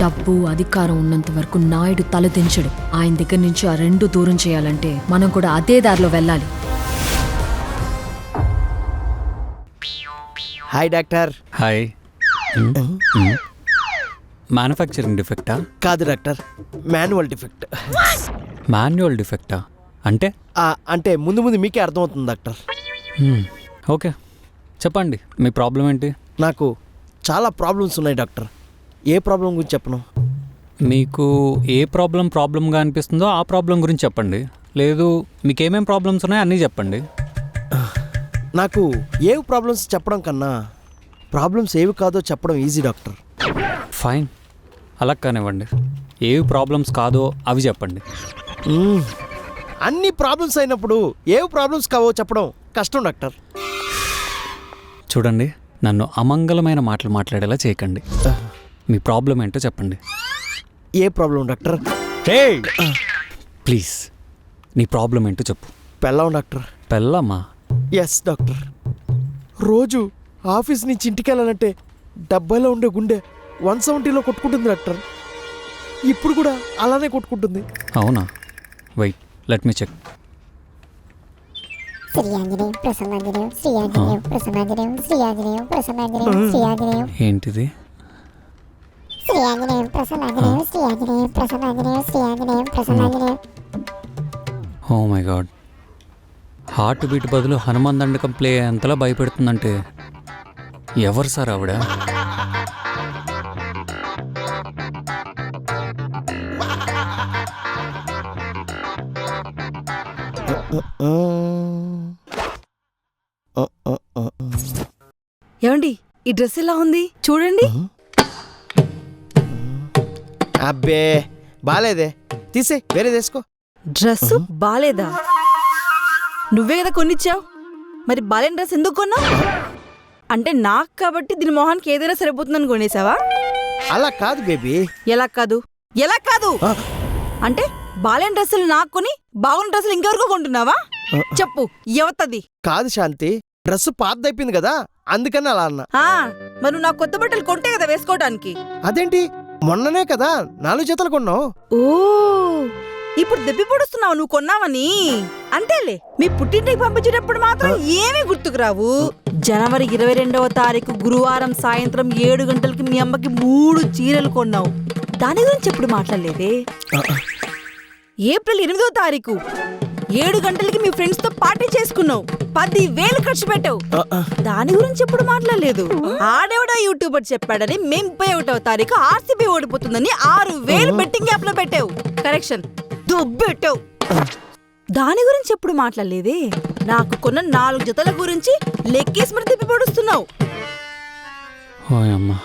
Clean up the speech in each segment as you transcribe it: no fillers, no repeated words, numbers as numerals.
డబ్బు అధికారం ఉన్నంత వరకు నాయుడు తలదించడు. ఆయన దగ్గర నుంచి ఆ రెండు దూరం చేయాలంటే మనం కూడా అదే దారిలో వెళ్ళాలి. Hi doctor. హాయ్. మ్యానుఫ్యాక్చరింగ్ డిఫెక్టా? కాదు డాక్టర్, మాన్యువల్ డిఫెక్ట్. మాన్యువల్ డిఫెక్టా అంటే? అంటే ముందు ముందు మీకే అర్థమవుతుంది డాక్టర్. ఓకే, చెప్పండి మీ ప్రాబ్లం ఏంటి? నాకు చాలా ప్రాబ్లమ్స్ ఉన్నాయి డాక్టర్. ఏ ప్రాబ్లం గురించి చెప్పను? మీకు ఏ ప్రాబ్లంగా అనిపిస్తుందో ఆ ప్రాబ్లం గురించి చెప్పండి. లేదు మీకు ఏమేం ప్రాబ్లమ్స్ ఉన్నాయో అన్నీ చెప్పండి. నాకు ఏవి ప్రాబ్లమ్స్ చెప్పడం కన్నా ప్రాబ్లమ్స్ ఏవి కాదో చెప్పడం ఈజీ డాక్టర్. ఫైన్, అలా కానివ్వండి. ఏవి ప్రాబ్లమ్స్ కాదో అవి చెప్పండి. అన్ని ప్రాబ్లమ్స్ అయినప్పుడు ఏవి ప్రాబ్లమ్స్ కావో చెప్పడం కష్టం డాక్టర్. చూడండి, నన్ను అమంగళమైన మాటలు మాట్లాడేలా చేయకండి. మీ ప్రాబ్లం ఏంటో చెప్పండి. ఏ ప్రాబ్లం డాక్టర్? ప్లీజ్ నీ ప్రాబ్లం ఏంటో చెప్పు. పెళ్ళాం డాక్టర్. పెళ్ళమ్మా? Yes doctor. రోజు ఆఫీస్ నుంచి ఇంటికి వెళ్ళాలంటే 70లో ఉండే గుండె 170లో కొట్టుకుంటుంది డాక్టర్. ఇప్పుడు కూడా అలానే కొట్టుకుంటుంది. అవునా? Wait, let me check. ఏంటిది? Oh my god, heart beat బదులు హనుమాన్ దండకం ప్లే ఎంతలా భయపెడుతుందంటే ఎవరు సార్ ఆవిడ? ఏమండి, ఈ డ్రెస్ ఎలా ఉంది చూడండి. అబ్బే బాలేదే, తీసే వేరే తీసుకో. డ్రెస్ బాలేదా? నువ్వే కదా కొనిచ్చావు, మరి బాలేని డ్రెస్ ఎందుకు కొన్నావు? అంటే నాకు కాబట్టి దీని మొహానికి ఏదైనా సరిపోతుందని కొనేసావా? అలా కాదు బేబీ. ఎలా కాదు? ఎలా కాదు అంటే బాలేని డ్రెస్సులు నాకు కొని బాగున్న డ్రెస్సులు ఇంకెవరికో కొంటున్నావా? చెప్పు, ఎవతది? కాదు శాంతి, డ్రెస్ పాతదైపోయింది కదా అందుకని అలా అన్నా. మరి నువ్వు నాకు కొత్త బట్టలు కొంటే కదా వేసుకోవడానికి. అదేంటి, మొన్ననే కదా 4 జతలు కొన్నావు. ఓ, ఇప్పుడు దెబ్బి పొడుస్తున్నావు నువ్వు కొన్నావని. అంతేలే, మీ పుట్టింటికి పంపించేటప్పుడు మాత్రం ఏమీ గుర్తుకు రావు. జనవరి 22వ తారీఖు గురువారం సాయంత్రం 7 గంటలకి మీ అమ్మకి 3 చీరలు కొన్నావు. దాని గురించి ఎప్పుడు మాట్లాడలేదే. ఏప్రిల్ 8వ తారీఖు 7 గంటలకి మీ ఫ్రెండ్స్ తో పార్టీ చేసుకున్నావు. 10,000 ఖర్చు పెట్టావు. దాని గురించి ఎప్పుడు మాట్లాడలేదు. ఆడెవడో యూట్యూబర్ చెప్పాడని మేం 31వ తారీఖు ఆర్సీబీ ఓడిపోతుందని 6,000 బెట్టింగ్ యాప్ లో పెట్టావు. కరెక్షన్, దుబ్బెట్టావు. దాని గురించి ఎప్పుడు మాట్లాడలేదే. నాకు కొన్న 4 జతల గురించి లెక్కేసి మరి తిప్పి పొడుస్తున్నావు. ఓయమ్మా,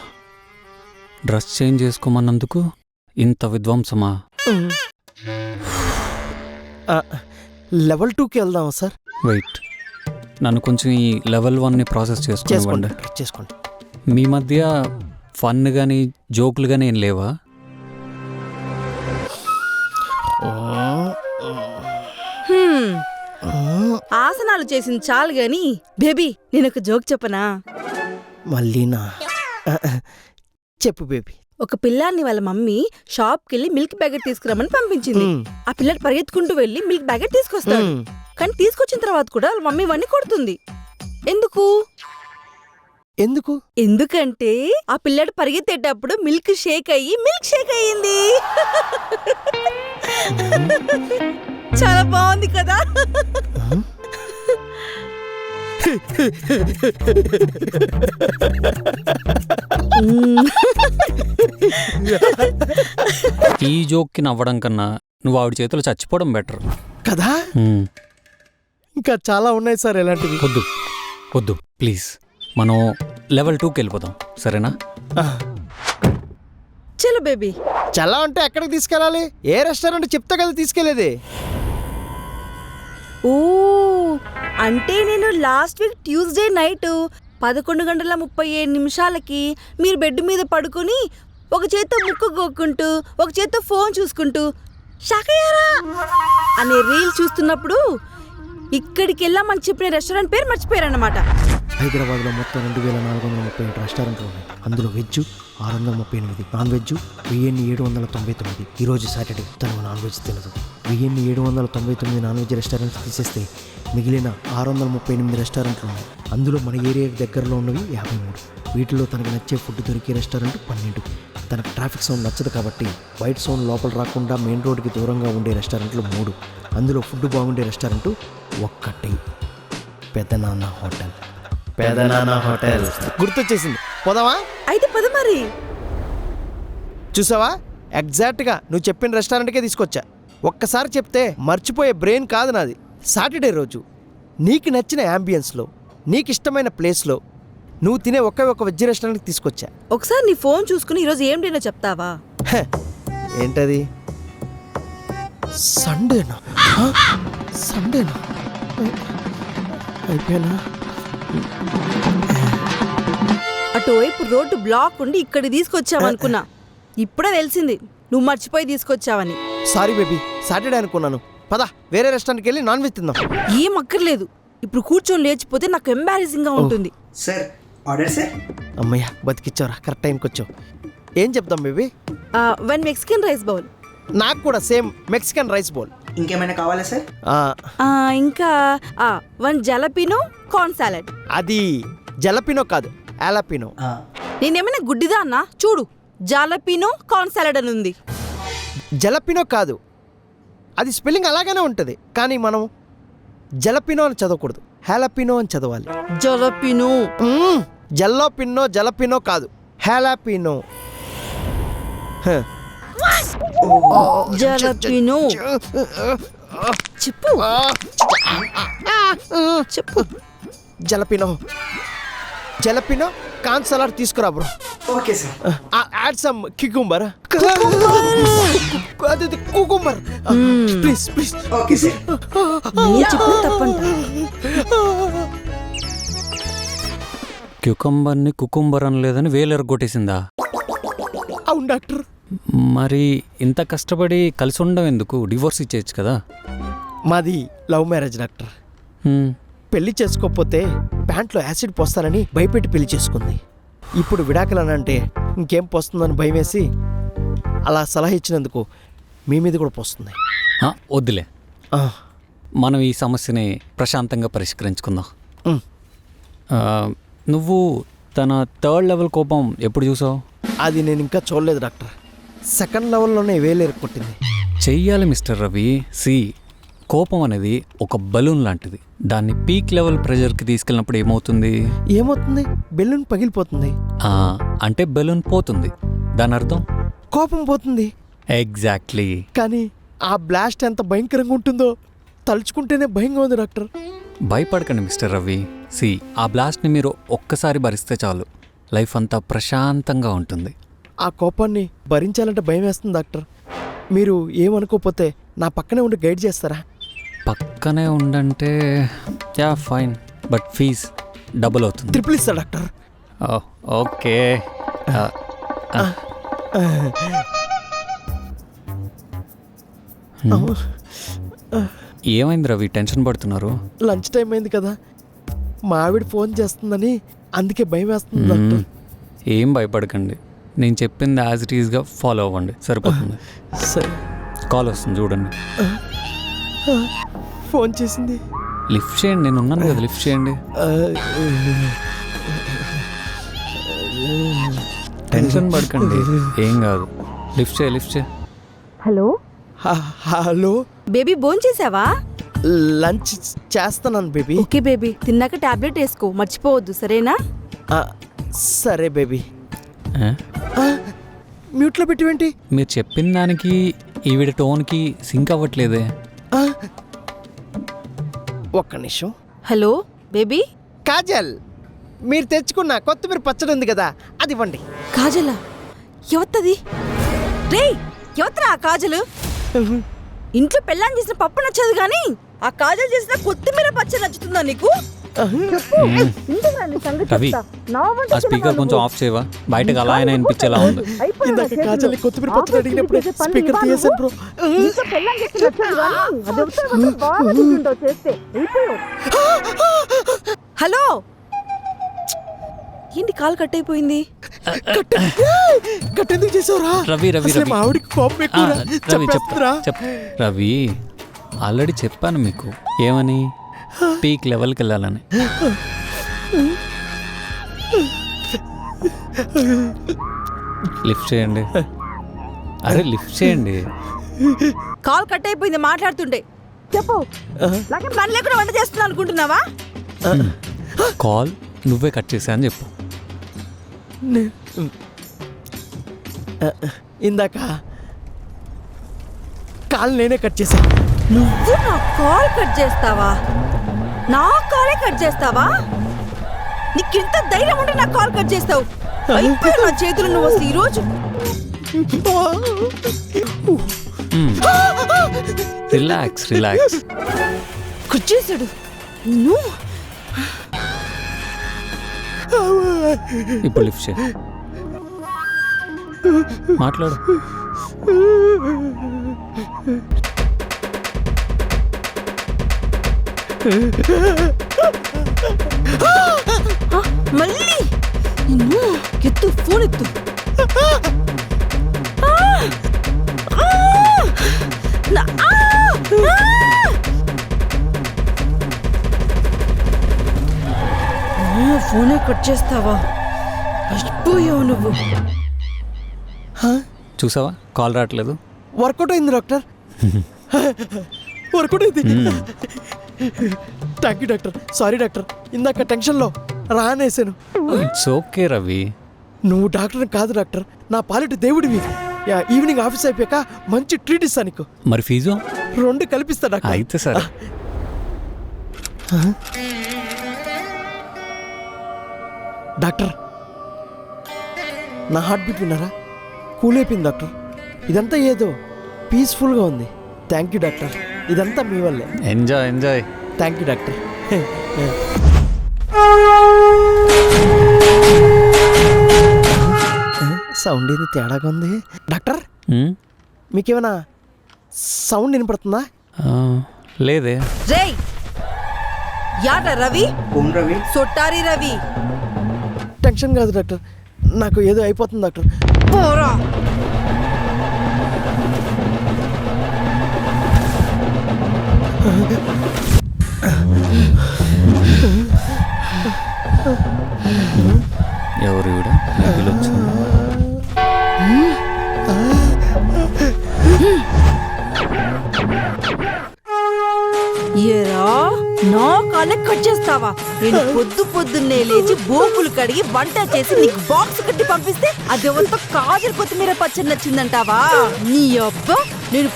డ్రెస్ చేంజ్ చేసుకోమన్నందుకు ఇంత విధ్వంసమా? లెవెల్ 2కి వెళ్దాం సార్. వెయిట్, నన్ను కొంచెం ఈ లెవెల్ 1ని ప్రాసెస్ చేసుకోండి. మీ మధ్య ఫన్ కానీ జోకులు కానీ ఏం లేవా? ఆసనాలు చేసింది చాలు గాని బేబీ, నేను ఒక జోక్ చెప్పనా? మళ్ళీనా? చెప్పు బేబీ. ఒక పిల్లాన్ని వాళ్ళ మమ్మీ షాప్కి వెళ్ళి మిల్క్ ప్యాకెట్ తీసుకురామని పంపించింది. ఆ పిల్లడు పరిగెత్తుకుంటూ వెళ్ళి మిల్క్ ప్యాకెట్ తీసుకొస్తాడు. కానీ తీసుకొచ్చిన తర్వాత కూడా వాళ్ళ మమ్మీ వాడిని కొడుతుంది. ఎందుకు? ఎందుకంటే ఆ పిల్లాడు పరిగెత్తేటప్పుడు మిల్క్ షేక్ అయ్యింది. చాలా బాగుంది కదా? ఈ జోక్కి నవ్వడం కన్నా నువ్వు ఆవిడ చేతులు చచ్చిపోవడం బెటర్ కదా. ఇంకా చాలా ఉన్నాయి సార్ ఇలాంటివి. వద్దు ప్లీజ్, మనం లెవెల్ 2కి వెళ్ళిపోదాం, సరేనా? చలో బేబీ. చలా అంటే ఎక్కడికి తీసుకెళ్ళాలి? ఏ రెస్టారెంట్ చెప్తా కదా తీసుకెళ్లేది. ఓ, అంటే నేను లాస్ట్ వీక్ ట్యూస్డే నైట్ 11:37 మీరు బెడ్ మీద పడుకుని ఒక చేత్తో ముక్కు గోక్కుంటూ ఒక చేత్తో ఫోన్ చూసుకుంటూ షాకయ్యారా అనే రీల్ చూస్తున్నప్పుడు ఇక్కడికి వెళ్ళామని చెప్పిన రెస్టారెంట్ పేరు మర్చిపోయారన్నమాట. హైదరాబాద్లో మొత్తం 2437 రెస్టారెంట్లు ఉన్నాయి. అందులో వెజ్ 638, నాన్ వెజ్ 1799. ఈరోజు సాటర్డే, తను నాన్ వెజ్ తినదు. 1799 నాన్ వెజ్ రెస్టారెంట్స్ తీసేస్తే మిగిలిన 638 రెస్టారెంట్లు ఉన్నాయి. అందులో మన ఏరియా దగ్గరలో ఉన్నవి 53. వీటిలో తనకు నచ్చే ఫుడ్ దొరికే రెస్టారెంట్ 12. తనకు ట్రాఫిక్ సౌండ్ నచ్చదు కాబట్టి వైట్ సౌండ్ లోపల రాకుండా మెయిన్ రోడ్కి దూరంగా ఉండే రెస్టారెంట్లు 3. అందులో ఫుడ్ బాగుండే రెస్టారెంట్ 1, పెదనాన్న హోటల్. పెదనాన్న హోటల్ గుర్తొచ్చేసింది, పోదావా? అయితే పద మరి. చూసావా, ఎగ్జాక్ట్గా నువ్వు చెప్పిన రెస్టారెంట్కే తీసుకొచ్చా. ఒక్కసారి చెప్తే మర్చిపోయే బ్రెయిన్ కాదు నాది. సాటర్డే రోజు నీకు నచ్చిన యాంబియన్స్లో, నీకు ఇష్టమైన ప్లేస్లో నువ్వు తినే ఒకే ఒక వెజ్ రెస్టారెంట్కి తీసుకొచ్చా. ఒకసారి నీ ఫోన్ చూసుకుని ఈరోజు ఏం డిన్నర్ చెప్తావా? ఏంటది? సండేనా? సండేనా? అయిపోయానా? అటువైపు రోడ్డు బ్లాక్ ఉండి ఇక్కడికి తీసుకొచ్చావనుకున్నా. ఇప్పుడే తెలిసింది నువ్వు మర్చిపోయి తీసుకొచ్చావని. సారీ బేబీ, సాటర్డే అనుకున్నాను. పద వేరే రెస్టారెంట్కి వెళ్ళి నాన్ వెజ్ తిందాం. ఏం అక్కర్లేదు, ఇప్పుడు కూర్చొని లేచిపోతే నాకు ఎంబారెసింగ్ గా ఉంటుంది. Sir order sir. అమ్మయ్య, బతికిచ్చావురా, కరెక్ట్ టైంకి వచ్చావు. ఏం చెప్దాం బేబీ? 1 Mexican rice bowl. నాకు కూడా సేమ్ మెక్సికన్ రైస్ బౌల్. ఇంకేమైనా కావాలా సార్? ఇంకా 1 జలపినో కార్న్ సాలెడ్. అది జలపినో కాదు, ఆలాపినో. నేనేమైనా గుడ్డిదా అన్నా? చూడు, జలపినో కార్న్ సాలెడ్ అని ఉంది. జలపినో కాదు, అది స్పెల్లింగ్ అలాగనే ఉంటుంది, కానీ మనం జలపినో అని చదవకూడదు, హ్యాలపినో అని చదవాలి. జలపినో. జల్లోపిన్నో జలపినో కాదు, హ్యాలాపినో. జలపినో చెప్పు చెప్పు. జలపినో, జలపినో కాన్ సలాడ్ తీసుకురా bro. Okay sir. Add some cucumber. Cucumber please please. Okay sir. నేను చెప్పిన తప్పంట. క్యూకంబర్ని కుకుంబర్ అనలేదని వేలెరగొట్టేసిందా? అవును డాక్టర్. మరి ఇంత కష్టపడి కలిసి ఉండడం ఎందుకు? డివోర్స్ ఇచ్చేయచ్చు కదా. మాది లవ్ మ్యారేజ్ డాక్టర్. పెళ్లి చేసుకోకపోతే ప్యాంట్లో యాసిడ్ పోస్తానని భయపెట్టి పెళ్లి చేసుకుంది. ఇప్పుడు విడాకులనంటే ఇంకేం పోస్తుందని భయం వేసి అలా సలహా ఇచ్చినందుకు మీ మీద కూడా పోస్తుంది. వద్దులే, మనం ఈ సమస్యని ప్రశాంతంగా పరిష్కరించుకుందాం. నువ్వు తన 3rd లెవెల్ కోపం ఎప్పుడు చూసావు? అది నేను ఇంకా చూడలేదు డాక్టర్. 2nd లెవెల్లోనే వేలేరు కొట్టింది. చెయ్యాలి మిస్టర్ రవి. కోపం అనేది ఒక బలూన్ లాంటిది. దాన్ని పీక్ లెవెల్ ప్రెషర్కి తీసుకెళ్ళినప్పుడు ఏమవుతుంది? బెలూన్ పగిలిపోతుంది. అంటే బెలూన్ పోతుంది, దాని అర్థం కోపం పోతుంది. ఎగ్జాక్ట్లీ. కానీ ఆ బ్లాస్ట్ ఎంత భయంకరంగా ఉంటుందో తలుచుకుంటేనే భయంగా ఉంది డాక్టర్. భయపడకండి మిస్టర్ రవి. ఆ బ్లాస్ట్ని మీరు ఒక్కసారి భరిస్తే చాలు, లైఫ్ అంతా ప్రశాంతంగా ఉంటుంది. ఆ కోపాన్ని భరించాలంటే భయం వేస్తుంది డాక్టర్. మీరు ఏమనుకోకపోతే నా పక్కనే ఉండి గైడ్ చేస్తారా? పక్కనే ఉండంటే yeah fine, but fees double అవుతుంది. 3 ఇస్తా డాక్టర్. ఓకే. ఏమైంది రవి, టెన్షన్ పడుతున్నారు? లంచ్ టైం అయింది కదా, మా ఆవిడ ఫోన్ చేస్తుందని అందుకే భయం వేస్తుంది డాక్టర్. ఏం భయపడకండి, నేను చెప్పింది యాజ్ ఇట్ ఈస్గా ఫాలో అవ్వండి, సరిపోతుంది. సరే. కాల్ వస్తుంది చూడండి. ఫోన్ చేసింది. లిఫ్ట్ చేయండి, నేను ఉన్నాను కదా, లిఫ్ట్ చేయండి. టెన్షన్ పడకండి, ఏం కాదు. లిఫ్ట్ చేయి. హలో హలో బేబీ, భోంచేసావా? లంచ్ చేస్తున్నాను బేబీ. ఓకే బేబీ, తిన్నాక టాబ్లెట్ వేసుకో, మర్చిపోవద్దు, సరేనా? సరే బేబీ. మ్యూట్లో పెట్టివేంటి? మీరు చెప్పిన దానికి ఈవిడ టోన్కి సింక్ అవ్వట్లేదే. ఒక్క నిమిషం. Hello baby. కాజల్, మీరు తెచ్చుకున్న కొత్తిమీర పచ్చడి ఉంది కదా, అది ఇవ్వండి. కాజలా? ఎవత్తది? రే, ఎవత్తరా ఆ కాజలు? ఇంట్లో పెళ్ళాన్ని చేసిన పప్పు నచ్చదు కానీ ఆ కాజల్ చేసిన కొత్తిమీర పచ్చడి నచ్చుతుందా నీకు? రవి, ఆ స్పీకర్ కొంచెం ఆఫ్ చేయవా? బయటకు అలా అయినా వినిపించేలా ఉంది. ఇందాక కాజల్ కొత్తిమీర పచ్చడి అడిగినప్పుడు స్పీకర్ తీసేసాను బ్రో. హలో ఏంటి కాల్ కట్ అయిపోయింది? కట్టెందుకు చేసావురా? రవి రవి అసలే రవి మా ఆవిడకి కోపం ఆ, ఎక్కువరా. రవి చెప్పేస్తురా. రవి ఆల్రెడీ చెప్పాను మీకు ఏమని, పీక్ లెవెల్కి వెళ్ళాలని. లిఫ్ట్ చేయండి, అరే లిఫ్ట్ చేయండి. కాల్ కట్ అయిపోయింది మాట్లాడుతుండే. చెప్పు. నాకేం పని లేకుండా వంట చేస్తున్నా అనుకుంటున్నావా? కాల్ నువ్వే కట్ చేశా అని చెప్పు. ఇందాక కాల్ నేనే కట్ చేశా. నువ్వు నా కాల్ కట్ చేస్తావా? నా కాలే కట్ చేస్తావా? నీకెంత ధైర్యం ఉంటే నా కాల్ కట్ చేస్తావు? అయిపోయి నా చేతులు నువ్వు వస్తే ఈరోజు. Relax relax. కట్ చేశాడు. నువ్వు ఇప్పుడు లిఫ్ట్ చేయి, మాట్లాడు. మళ్ళీ నిన్ను ఎత్తు, ఫోన్ ఎత్తు. ఫోనే కట్ చేస్తావా? అయిపోయావు నువ్వు. చూసావా కాల్ రావట్లేదు. వర్కౌట్ అయింది డాక్టర్. వర్కౌట్ అయింది. Thank you doctor. Sorry doctor, ఇందాక టెన్షన్లో రానేసాను. It's okay Ravi. నువ్వు డాక్టర్ కాదు డాక్టర్, నా పాలిటి దేవుడివి. ఈవినింగ్ ఆఫీస్ అయిపోయాక మంచి ట్రీట్ ఇస్తా నీకు. మరి ఫీజు 2 కల్పిస్తా డాక్టర్. అయితే సరే. డాక్టర్, నా హార్ట్ బీట్ విన్నారా? కూల్ అయిపోయింది డాక్టర్. ఇదంతా ఏదో పీస్ఫుల్గా ఉంది. థ్యాంక్ యూ డాక్టర్, ఇదంతా మీ వల్లే. Enjoy enjoy. Thank you doctor. Sound ఏది తేడాగా ఉంది డాక్టర్. మీకేమైనా సౌండ్ వినపడుతుందా? లేదే. రేయ్, యాడ రవి? ఓం రవి. సొట్టారి రవి. టెన్షన్ కాదు డాక్టర్, నాకు ఏదో అయిపోతుంది డాక్టర్. పోరా. ఎవరు ఈవిడ? వచ్చింది. ఏరా, నా కాలే కట్ చేస్తావా? నేను పొద్దున్నే లేచి బోకులు కడిగి వంట చేసి నీకు బాక్స్ కట్టి పంపిస్తే అదేవంతా కాజల్ కొత్తిమీర పచ్చడి నచ్చిందంటావా? నీ అబ్బా, నేను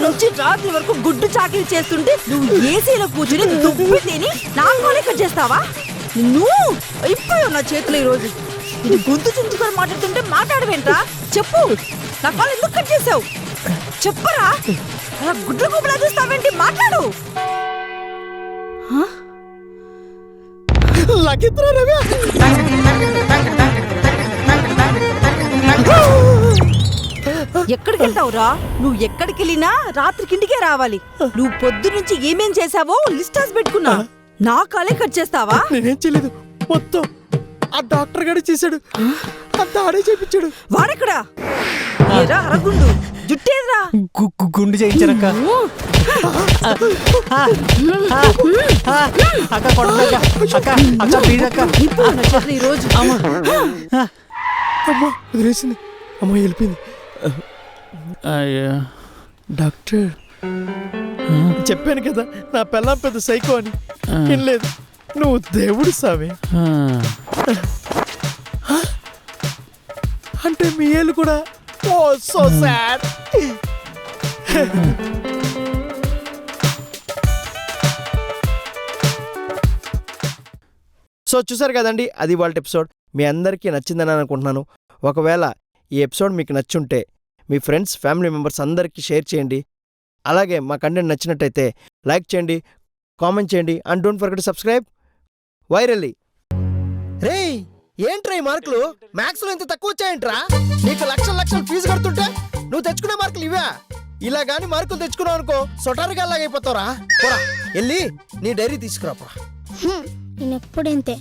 నుంచి రాత్రి వరకు గుడ్డు చాకిరీ చేస్తుంటే నువ్వు ఏసీలో కూర్చుని దుబ్బి తిని నా కాలే కట్ చేస్తావా? నువ్వు అయిపోయావు నా చేతిలో ఈరోజు. నేను గొంతు చుంచుకొని మాట్లాడుతుంటే మాట్లాడవేంట్రా? చెప్పు, నా కాలు ఎందుకు కట్ చేసావు? చెప్పరా. అలా గుడ్ల గుబులా చూస్తావేంటి? మాట్లాడు. లగిత్రా రవి. ఎక్కడికి వెళ్తావురా? నువ్వు ఎక్కడికి వెళ్ళినా రాత్రికి ఇంటికే రావాలి. నువ్వు పొద్దు నుంచి ఏమేం చేసావో లిస్ట్ రాసి పెట్టుకున్నా. నా కాలే కట్ చేస్తావా? నేనేం చేయలేదు, మొత్తం ఆ డాక్టర్ గారు చేశాడు. అంతా ఆడే చేపించాడు. వాడెక్కడా? ఏరా అరగుండు, జుట్టేదిరా? గుండు చేయించారక్క. ఈరోజు అమ్మా వదిలేసింది. అమ్మ వెళ్ళిపోయింది. డాక్టర్, చెప్పాను కదా నా పెళ్ళాం పెద్ద సైకో అని. వినలేదు. నువ్వు దేవుడు సామి. అంటే మీ ఏళ్ళు కూడా. ఓ సో సాడ్. సో చూసారు కదండి, అది వాళ్ళ ఎపిసోడ్. మీ అందరికీ నచ్చిందని అనుకుంటున్నాను. ఒకవేళ ఈ ఎపిసోడ్ మీకు నచ్చుంటే మీ ఫ్రెండ్స్, ఫ్యామిలీ మెంబర్స్ అందరికీ షేర్ చేయండి. అలాగే మా కంటెంట్ నచ్చినట్టయితే లైక్ చేయండి, కామెంట్ చేయండి. And don't forget to subscribe virally. రేయ్, ఏంట్రా ఈ మార్కులు? మ్యాథ్స్లో ఇంత తక్కువ వచ్చాయంట్రా? నీకు లక్షల ఫీజు కడుతుంటే నువ్వు తెచ్చుకునే మార్కులు ఇవా? ఇలా గాని మార్కులు తెచ్చుకున్నావు అనుకో, సొటారుగా అలాగైపోతావురా. పోరా, వెళ్ళి నీ డైరీ తీసుకురా. నేను ఎప్పుడు ఇంతే.